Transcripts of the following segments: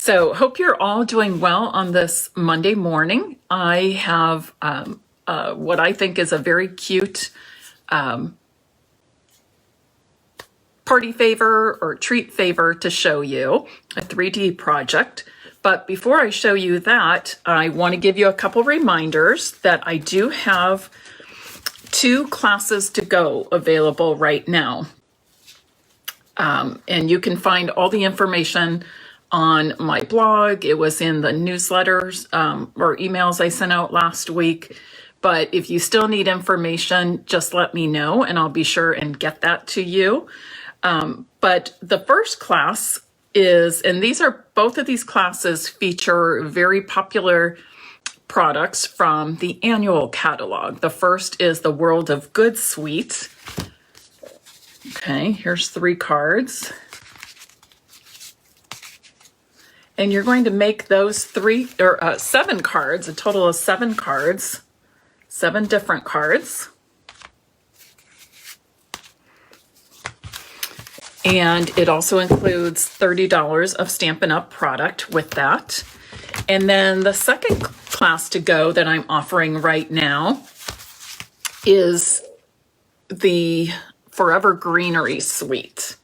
So hope you're all doing well on this Monday morning. I have what I think is a very cute party favor or treat favor to show you, a 3D project. But before I show you that, I want to give you a couple reminders that I do have 2 classes to go available right now. And you can find all the information on my blog. It was in the newsletters or emails I sent out last week. But if you still need information, just let me know and I'll be sure and get that to you. But the first class is, and both of these classes feature very popular products from the annual catalog. The first is the World of Good Suite. Okay, here's 3 cards. And you're going to make those 7 cards, a total of 7 cards, 7 different cards. And it also includes $30 of Stampin' Up! Product with that. And then the second class to go that I'm offering right now is the Forever Greenery Suite.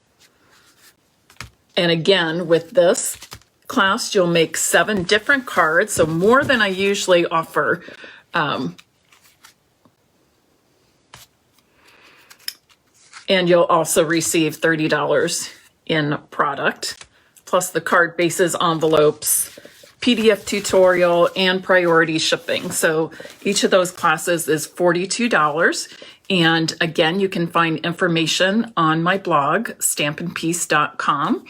And again, with this class, you'll make 7 different cards, so more than I usually offer. And you'll also receive $30 in product, plus the card bases, envelopes, PDF tutorial, and priority shipping. So each of those classes is $42. And again, you can find information on my blog, stampinpiece.com,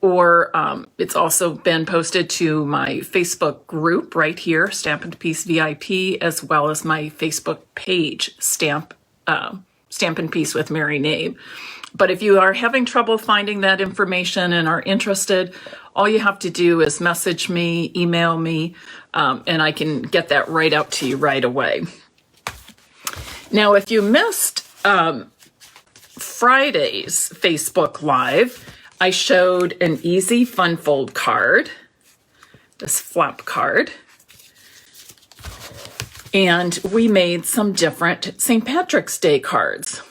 or it's also been posted to my Facebook group right here, Stampin' Piece VIP, as well as my Facebook page, Stampin' Piece with Mary Knabe. But if you are having trouble finding that information and are interested, all you have to do is message me, email me, and I can get that right out to you right away. Now, if you missed Friday's Facebook Live, I showed an easy fun fold card, this flap card, and we made some different St. Patrick's Day cards.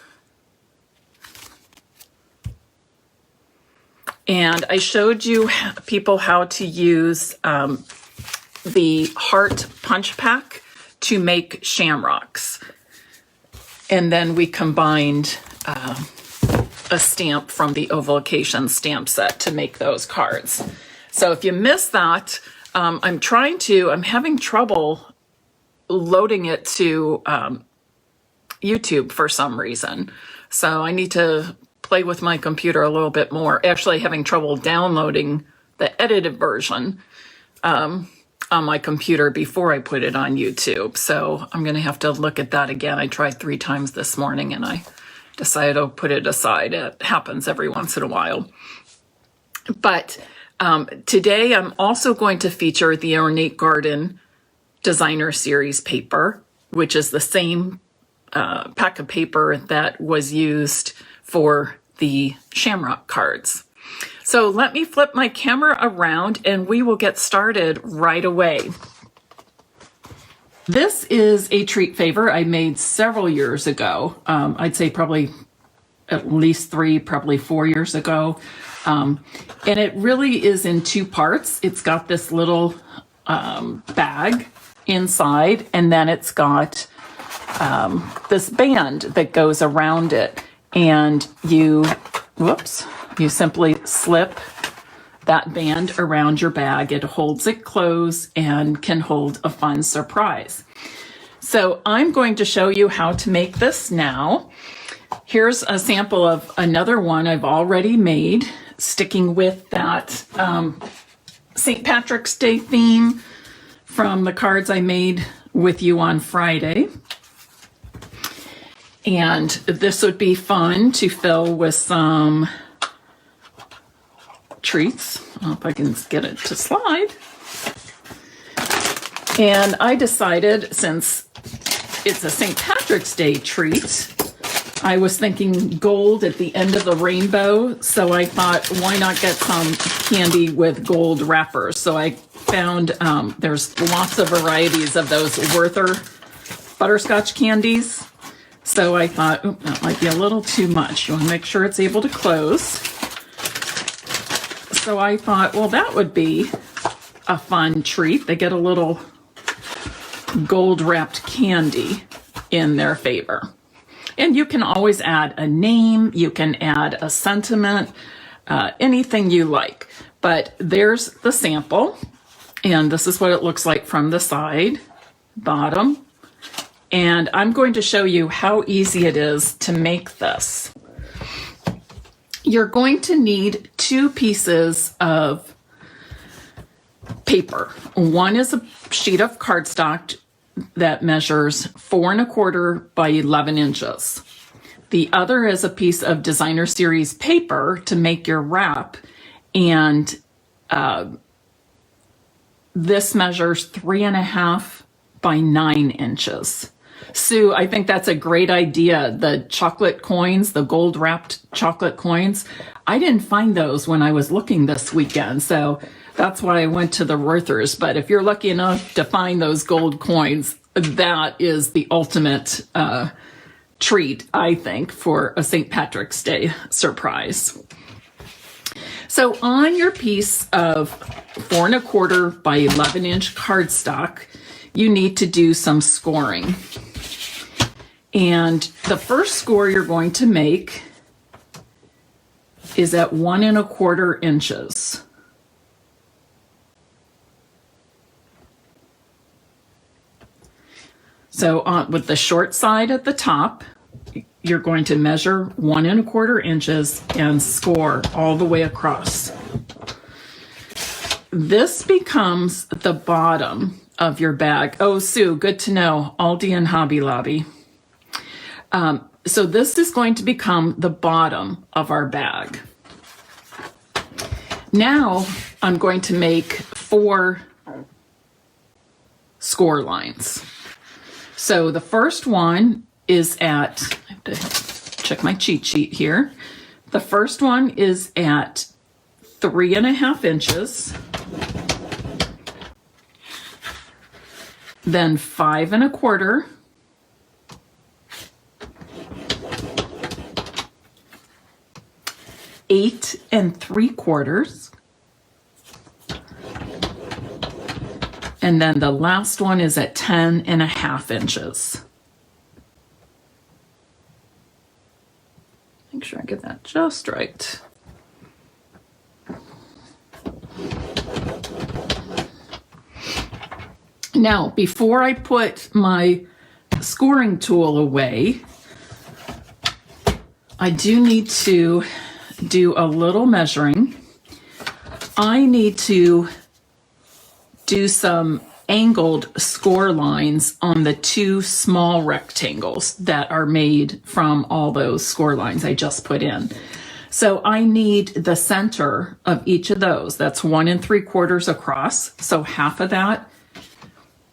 And I showed you people how to use the heart punch pack to make shamrocks. And then we combined a stamp from the Ovalication stamp set to make those cards. So if you missed that, I'm having trouble loading it to YouTube for some reason. So I need to play with my computer a little bit more. Actually having trouble downloading the edited version on my computer before I put it on YouTube. So I'm going to have to look at that again. I tried 3 times this morning and I decided to put it aside. It happens every once in a while. But today I'm also going to feature the Ornate Garden Designer Series paper, which is the same pack of paper that was used for the Shamrock cards. So let me flip my camera around and we will get started right away. This is a treat favor I made several years ago. I'd say probably at least 3, probably 4 years ago. And it really is in 2 parts. It's got this little bag inside, and then it's got this band that goes around it, and you simply slip that band around your bag. It holds it closed and can hold a fun surprise. So I'm going to show you how to make this now. Here's a sample of another one I've already made, sticking with that St. Patrick's Day theme from the cards I made with you on Friday. And this would be fun to fill with some treats. I hope I can get it to slide. And I decided, since it's a St. Patrick's Day treat, I was thinking gold at the end of the rainbow, so I thought, why not get some candy with gold wrappers? So I found there's lots of varieties of those Werther butterscotch candies. So I thought, oh, that might be a little too much. You want to make sure it's able to close. So I thought, well, that would be a fun treat. They get a little gold wrapped candy in their favor. And you can always add a name, you can add a sentiment, anything you like. But there's the sample, and this is what it looks like from the side, bottom. And I'm going to show you how easy it is to make this. You're going to need 2 pieces of paper. One is a sheet of cardstock that measures 4 1/4 by 11 inches. The other is a piece of designer series paper to make your wrap, and this measures 3 1/2 by 9 inches. Sue, I think that's a great idea. The chocolate coins, the gold wrapped chocolate coins, I didn't find those when I was looking this weekend, so that's why I went to the Werthers. But if you're lucky enough to find those gold coins, that is the ultimate treat, I think, for a St. Patrick's Day surprise. So on your piece of 4 1/4 by 11 inch cardstock, you need to do some scoring. And the first score you're going to make is at 1 1/4 inches. So with the short side at the top, you're going to measure 1 1/4 inches and score all the way across. This becomes the bottom of your bag. Oh, Sue, good to know. Aldi and Hobby Lobby. So this is going to become the bottom of our bag. Now I'm going to make 4 score lines. So the first one is at, I have to check my cheat sheet here. The first one is at 3 1/2 inches. Then 5 1/4. 8 3/4. And then the last one is at 10 1/2 inches. Make sure I get that just right. Now, before I put my scoring tool away, I do need to do a little measuring. I need to do some angled score lines on the 2 small rectangles that are made from all those score lines I just put in. So I need the center of each of those. That's 1 3/4 across. So half of that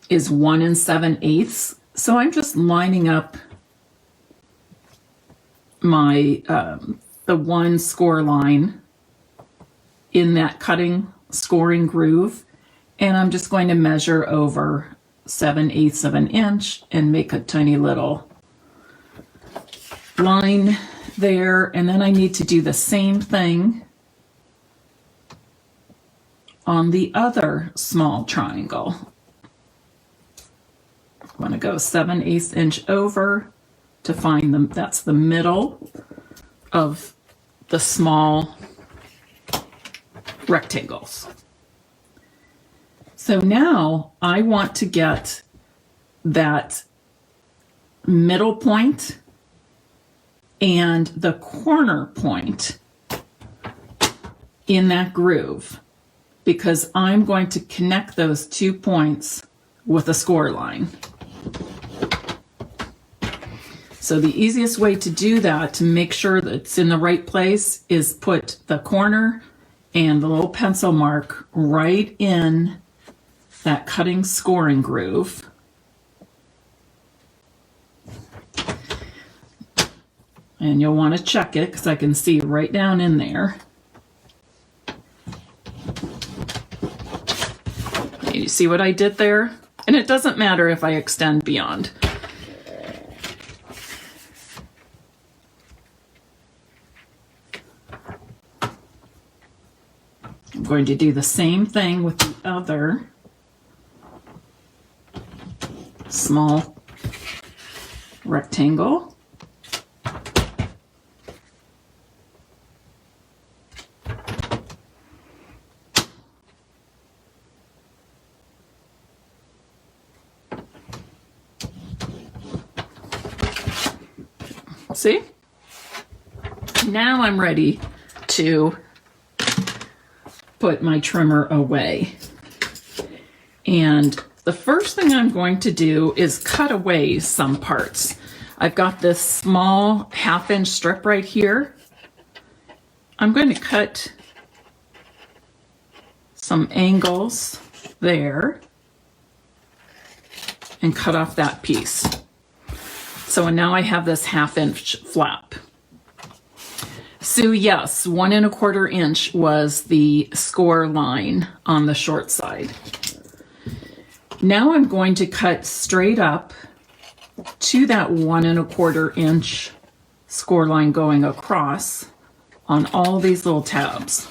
is 1 7/8. So I'm just lining up my the 1 score line in that cutting scoring groove, and I'm just going to measure over 7/8 of an inch and make a tiny little line there. And then I need to do the same thing on the other small triangle. I'm going to go 7/8 inch over to find them. That's the middle of the small rectangles. So now I want to get that middle point and the corner point in that groove, because I'm going to connect those 2 points with a score line. So the easiest way to do that, to make sure that it's in the right place, is put the corner and the little pencil mark right in that cutting scoring groove. And you'll want to check it because I can see right down in there. You see what I did there? And it doesn't matter if I extend beyond. I'm going to do the same thing with the other small rectangle. See? Now I'm ready to put my trimmer away. And the first thing I'm going to do is cut away some parts. I've got this small 1/2 inch strip right here. I'm going to cut some angles there and cut off that piece. So now I have this 1/2 inch flap. So yes, 1 1/4 inch was the score line on the short side. Now I'm going to cut straight up to that 1 1/4 inch score line going across on all these little tabs.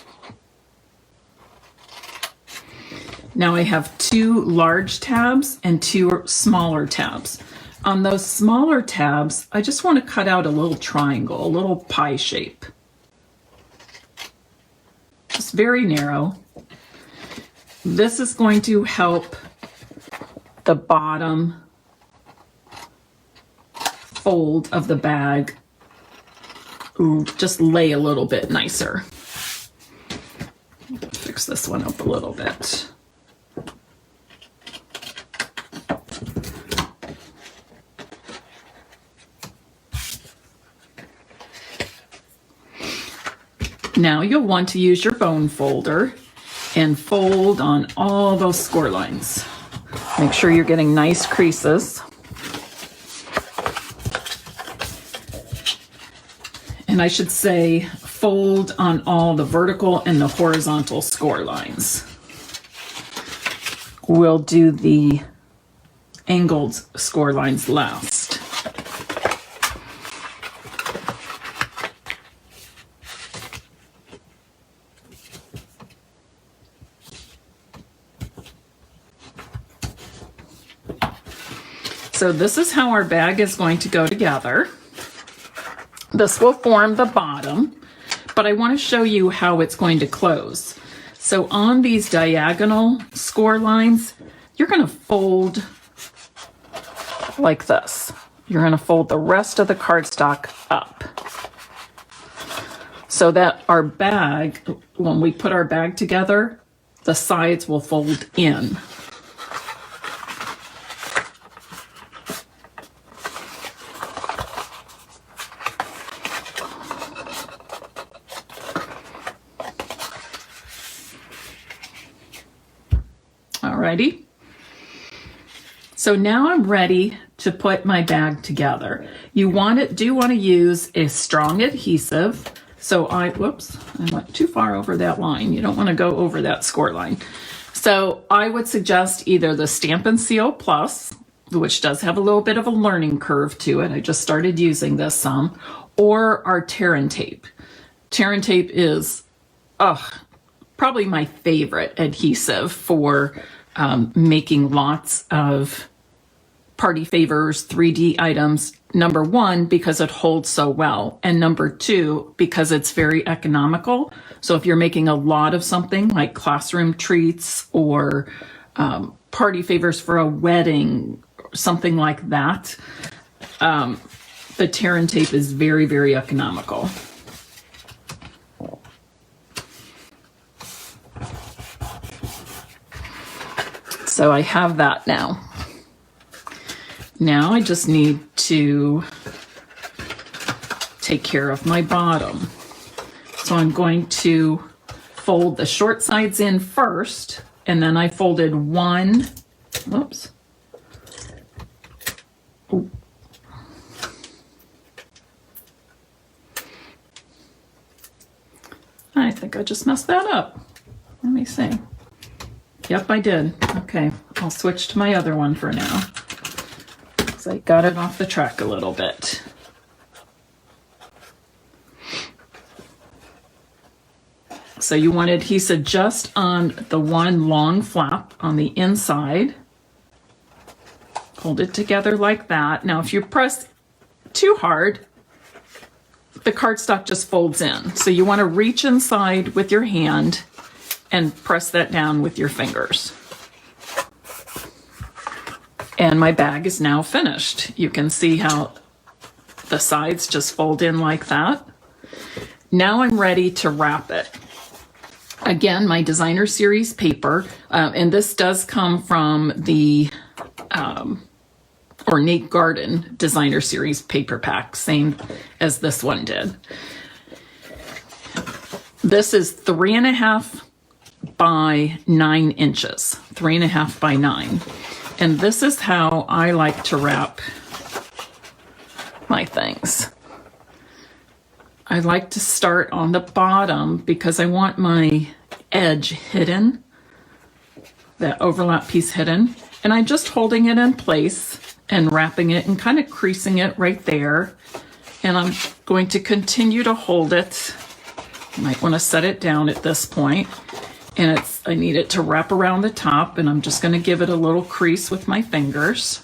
Now I have 2 large tabs and 2 smaller tabs. On those smaller tabs, I just want to cut out a little triangle, a little pie shape. Just very narrow. This is going to help the bottom fold of the bag just lay a little bit nicer. Fix this one up a little bit. Now you'll want to use your bone folder and fold on all those score lines. Make sure you're getting nice creases. And I should say fold on all the vertical and the horizontal score lines. We'll do the angled score lines last. So this is how our bag is going to go together. This will form the bottom, but I want to show you how it's going to close. So on these diagonal score lines, you're going to fold like this. You're going to fold the rest of the cardstock up so that our bag, when we put our bag together, the sides will fold in. Alrighty. So now I'm ready to put my bag together. You do want to use a strong adhesive. So I went too far over that line. You don't want to go over that score line. So I would suggest either the Stampin' CO Plus, which does have a little bit of a learning curve to it. I just started using this some, or our Tear and Tape. Tear and Tape is, probably my favorite adhesive for making lots of party favors, 3D items. Number one, because it holds so well. And number two, because it's very economical. So if you're making a lot of something like classroom treats or party favors for a wedding, something like that, the Tear and Tape is very, very economical. So I have that now. Now I just need to take care of my bottom. So I'm going to fold the short sides in first, and then I folded one, whoops. Ooh. I think I just messed that up. Let me see. Yep, I did. Okay, I'll switch to my other one for now. So I got it off the track a little bit. So you want adhesive just on the one long flap on the inside. Hold it together like that. Now, if you press too hard, the cardstock just folds in. So you want to reach inside with your hand and press that down with your fingers. And my bag is now finished. You can see how the sides just fold in like that. Now I'm ready to wrap it. Again, my designer series paper, and this does come from the Ornate Garden designer series paper pack, same as this one did. This is 3.5 by 9 inches, 3.5 by 9. And this is how I like to wrap my things. I like to start on the bottom because I want my edge hidden, that overlap piece hidden. And I'm just holding it in place and wrapping it and kind of creasing it right there. And I'm going to continue to hold it. You might want to set it down at this point. And I need it to wrap around the top, and I'm just going to give it a little crease with my fingers.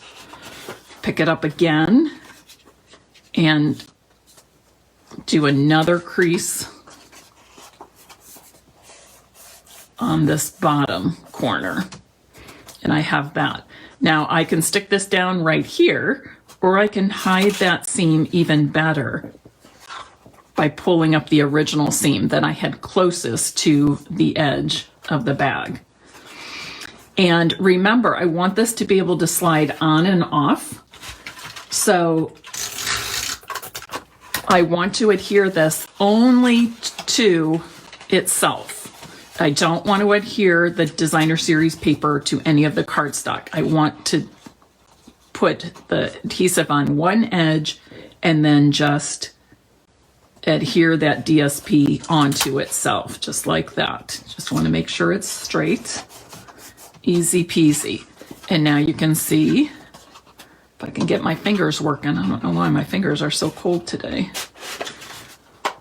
Pick it up again and do another crease on this bottom corner. And I have that. Now I can stick this down right here, or I can hide that seam even better by pulling up the original seam that I had closest to the edge of the bag. And remember, I want this to be able to slide on and off. So I want to adhere this only to itself. I don't want to adhere the designer series paper to any of the cardstock. I want to put the adhesive on one edge and then just adhere that DSP onto itself, just like that. Just want to make sure it's straight. Easy peasy. And now you can see, if I can get my fingers working, I don't know why my fingers are so cold today.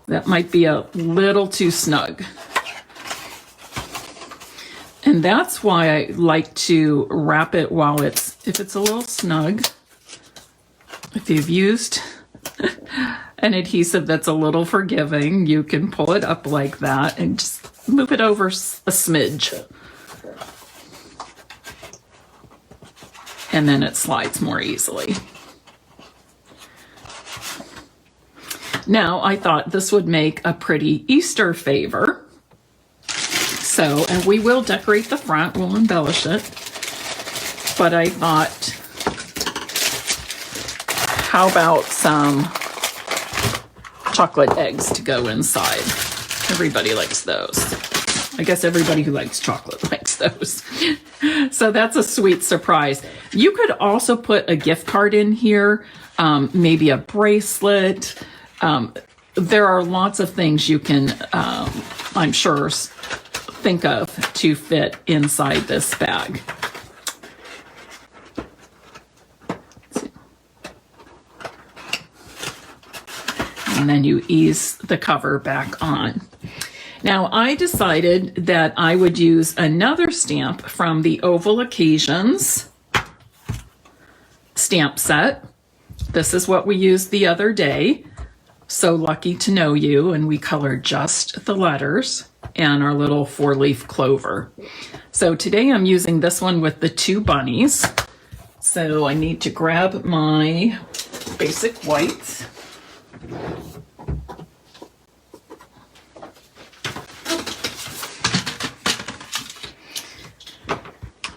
That might be a little too snug. And that's why I like to wrap it while if it's a little snug. If you've used an adhesive that's a little forgiving, you can pull it up like that and just move it over a smidge. And then it slides more easily. Now, I thought this would make a pretty Easter favor. So, and we will decorate the front, we'll embellish it. But I thought, how about some chocolate eggs to go inside? Everybody likes those. I guess everybody who likes chocolate likes those. So that's a sweet surprise. You could also put a gift card in here, maybe a bracelet. There are lots of things you can, I'm sure, think of to fit inside this bag. And then you ease the cover back on. Now I decided that I would use another stamp from the Oval Occasions stamp set. This is what we used the other day. So Lucky to Know You, and we colored just the letters and our little 4-leaf clover. So today I'm using this one with the 2 bunnies. So I need to grab my basic white.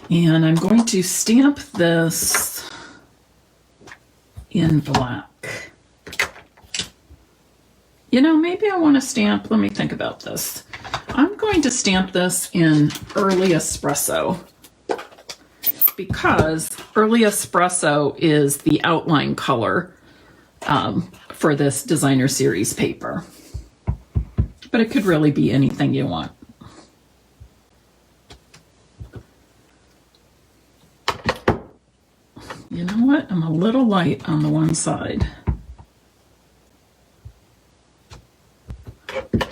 And I'm going to stamp this in black. You know, maybe I want to stamp, let me think about this. I'm going to stamp this in Early Espresso because Early Espresso is the outline color for this designer series paper. but it could really be anything you want. You know what? I'm a little light on the one side.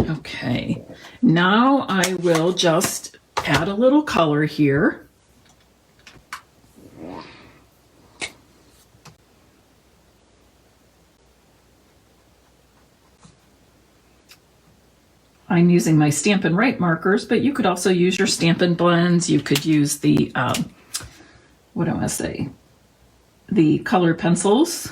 Okay, now I will just add a little color here. I'm using my Stampin' Write markers, but you could also use your Stampin' blends. You could use the, what do I want to say? The color pencils.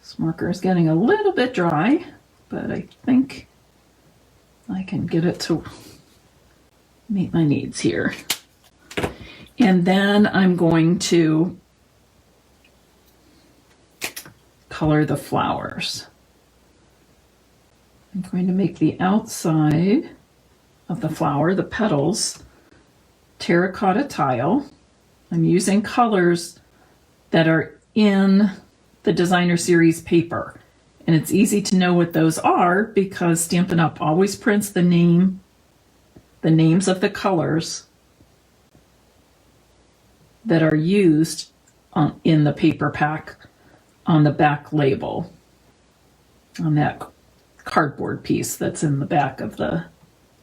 This marker is getting a little bit dry, but I think I can get it to meet my needs here. And then I'm going to color the flowers. I'm going to make the outside of the flower, the petals, terracotta tile. I'm using colors that are in the Designer Series paper. And it's easy to know what those are because Stampin' Up! Always prints the names of the colors that are used in the paper pack on the back label, on that cardboard piece that's in the back of the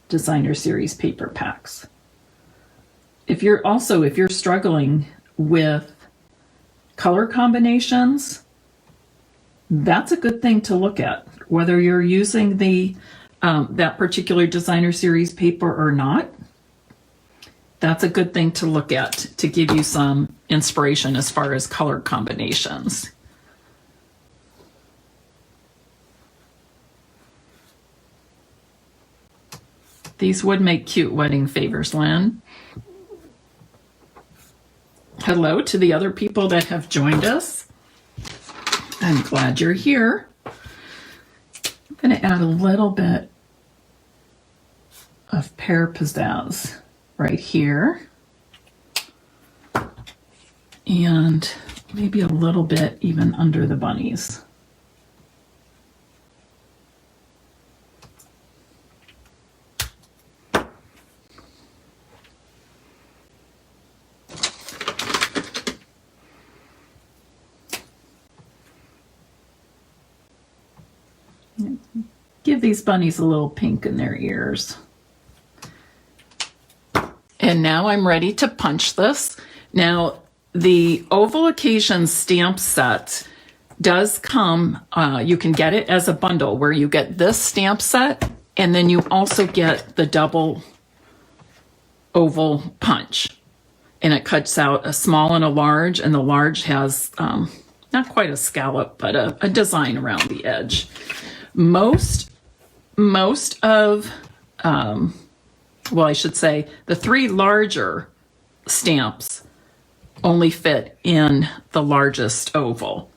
Designer Series paper packs. If you're struggling with color combinations, that's a good thing to look at, whether you're using the that particular Designer Series paper or not. That's a good thing to look at to give you some inspiration as far as color combinations. These would make cute wedding favors, Lynn. Hello to the other people that have joined us. I'm glad you're here. I'm going to add a little bit of pear pizzazz right here, and maybe a little bit even under the bunnies. Give these bunnies a little pink in their ears. And now I'm ready to punch this. Now, the Oval Occasion stamp set does come, you can get it as a bundle where you get this stamp set and then you also get the double oval punch. And it cuts out a small and a large, and the large has not quite a scallop, but a design around the edge. Most of, well, I should say the three larger stamps only fit in the largest oval,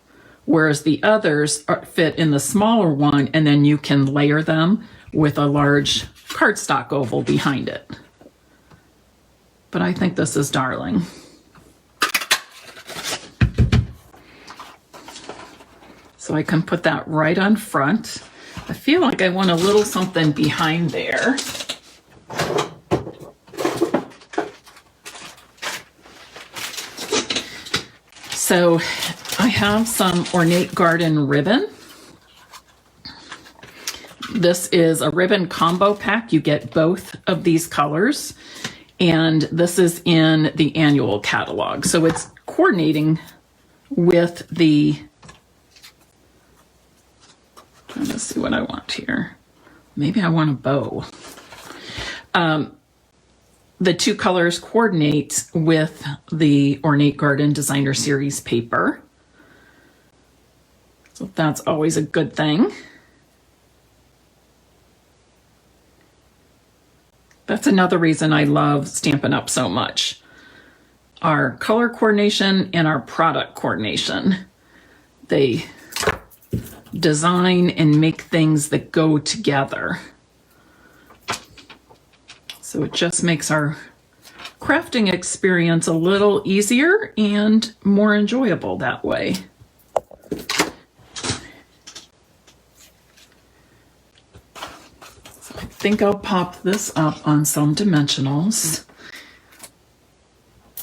whereas the others fit in the smaller one, and then you can layer them with a large cardstock oval behind it. But I think this is darling. So I can put that right on front. I feel like I want a little something behind there. So I have some Ornate Garden ribbon. This is a ribbon combo pack. You get both of these colors, and this is in the annual catalog. So it's coordinating with the, let's see what I want here. Maybe I want a bow. The two colors coordinate with the Ornate Garden Designer Series paper. So that's always a good thing. That's another reason I love Stampin' Up! So much. Our color coordination and our product coordination. They design and make things that go together. So it just makes our crafting experience a little easier and more enjoyable that way. So I think I'll pop this up on some dimensionals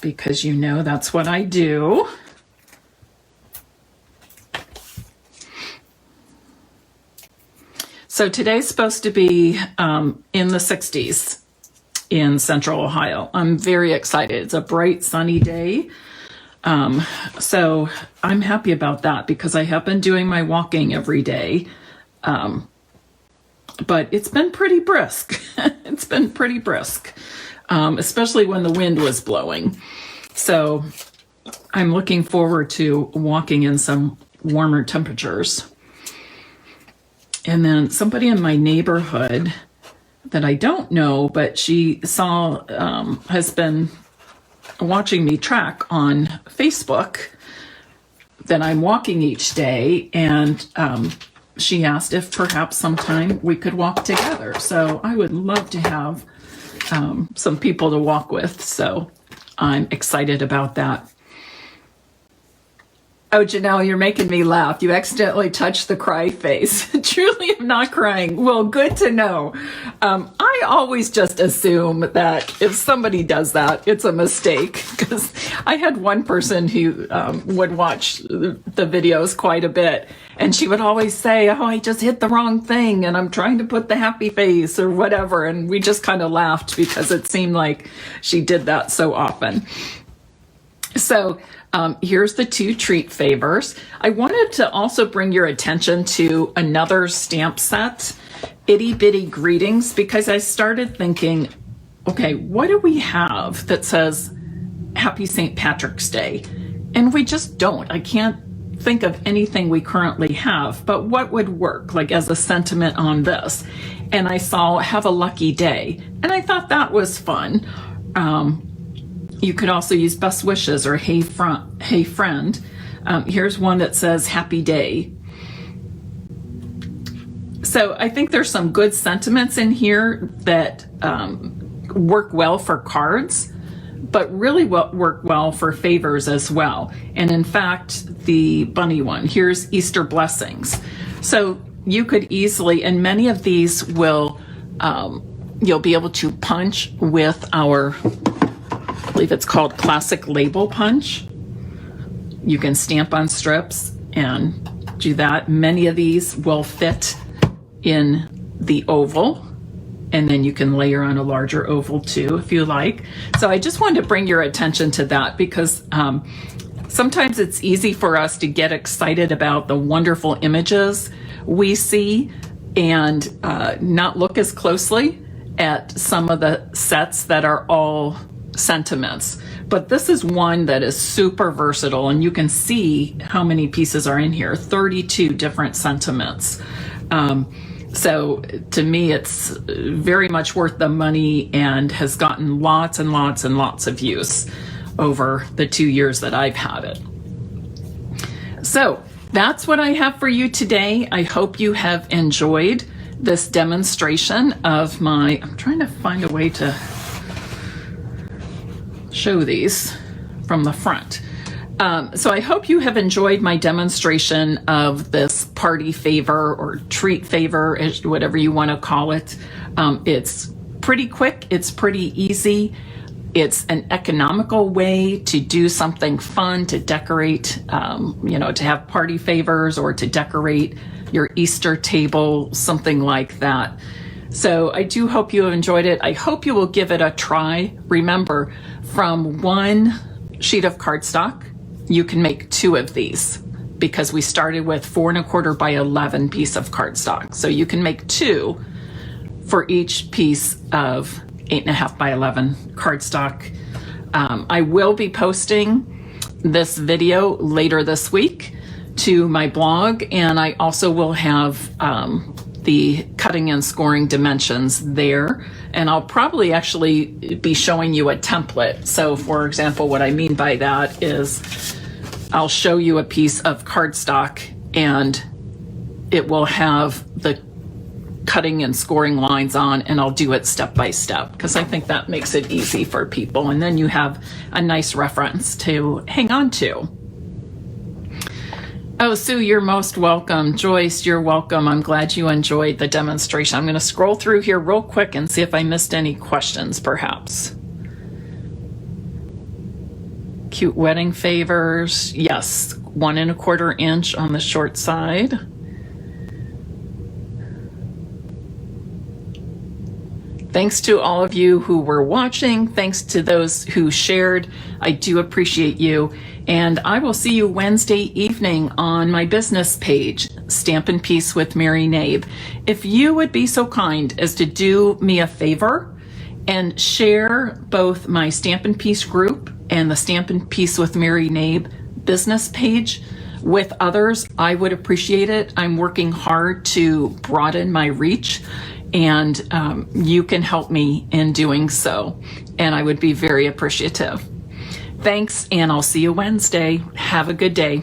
because you know that's what I do. So today's supposed to be in the 60s in Central Ohio. I'm very excited. It's a bright, sunny day. So I'm happy about that because I have been doing my walking every day. But it's been pretty brisk. It's been pretty brisk, especially when the wind was blowing. So I'm looking forward to walking in some warmer temperatures. And then somebody in my neighborhood that I don't know, but she saw, has been watching me track on Facebook that I'm walking each day. And she asked if perhaps sometime we could walk together. So I would love to have some people to walk with. So I'm excited about that. Oh, Janelle, you're making me laugh. You accidentally touched the cry face. Truly, I'm not crying. Well, good to know. I always just assume that if somebody does that, it's a mistake. Because I had one person who would watch the videos quite a bit. And she would always say, oh, I just hit the wrong thing. And I'm trying to put the happy face or whatever. And we just kind of laughed because it seemed like she did that so often. So here's the two treat favors. I wanted to also bring your attention to another stamp set, Itty Bitty Greetings, because I started thinking, okay, what do we have that says Happy St. Patrick's Day? And we just don't. I can't think of anything we currently have, but what would work like as a sentiment on this? And I saw Have a Lucky Day, and I thought that was fun. You could also use Best Wishes or Hey Friend. Here's one that says Happy Day. So I think there's some good sentiments in here that work well for cards, but really work well for favors as well. And in fact, the bunny one, here's Easter Blessings. So you could easily, and many of these will, you'll be able to punch with our, I believe it's called Classic Label Punch. You can stamp on strips and do that. Many of these will fit in the oval, and then you can layer on a larger oval too if you like. So I just wanted to bring your attention to that because sometimes it's easy for us to get excited about the wonderful images we see and not look as closely at some of the sets that are all sentiments. But this is one that is super versatile, and you can see how many pieces are in here, 32 different sentiments. So to me, it's very much worth the money and has gotten lots and lots and lots of use over the 2 years that I've had it. So that's what I have for you today. I hope you have enjoyed this demonstration of my, I'm trying to find a way to show these from the front. So I hope you have enjoyed my demonstration of this party favor or treat favor, whatever you want to call it. It's pretty quick. It's pretty easy. It's an economical way to do something fun, to decorate, to have party favors or to decorate your Easter table, something like that. So I do hope you have enjoyed it. I hope you will give it a try. Remember, from one sheet of cardstock, you can make 2 of these because we started with 4 1/4 by 11 piece of cardstock. So you can make 2 for each piece of 8 1/2 by 11 cardstock. I will be posting this video later this week to my blog, and I also will have the cutting and scoring dimensions there, and I'll probably actually be showing you a template. So for example, what I mean by that is I'll show you a piece of cardstock and it will have the cutting and scoring lines on, and I'll do it step by step because I think that makes it easy for people. And then you have a nice reference to hang on to. Oh, Sue, you're most welcome. Joyce, you're welcome. I'm glad you enjoyed the demonstration. I'm going to scroll through here real quick and see if I missed any questions, perhaps. Cute wedding favors. Yes, 1 1/4 inch on the short side. Thanks to all of you who were watching. Thanks to those who shared. I do appreciate you. And I will see you Wednesday evening on my business page, Stampin' Peace with Mary Knabe. If you would be so kind as to do me a favor and share both my Stampin' Peace group and the Stampin' Peace with Mary Knabe business page with others, I would appreciate it. I'm working hard to broaden my reach, and you can help me in doing so, and I would be very appreciative. Thanks, and I'll see you Wednesday. Have a good day.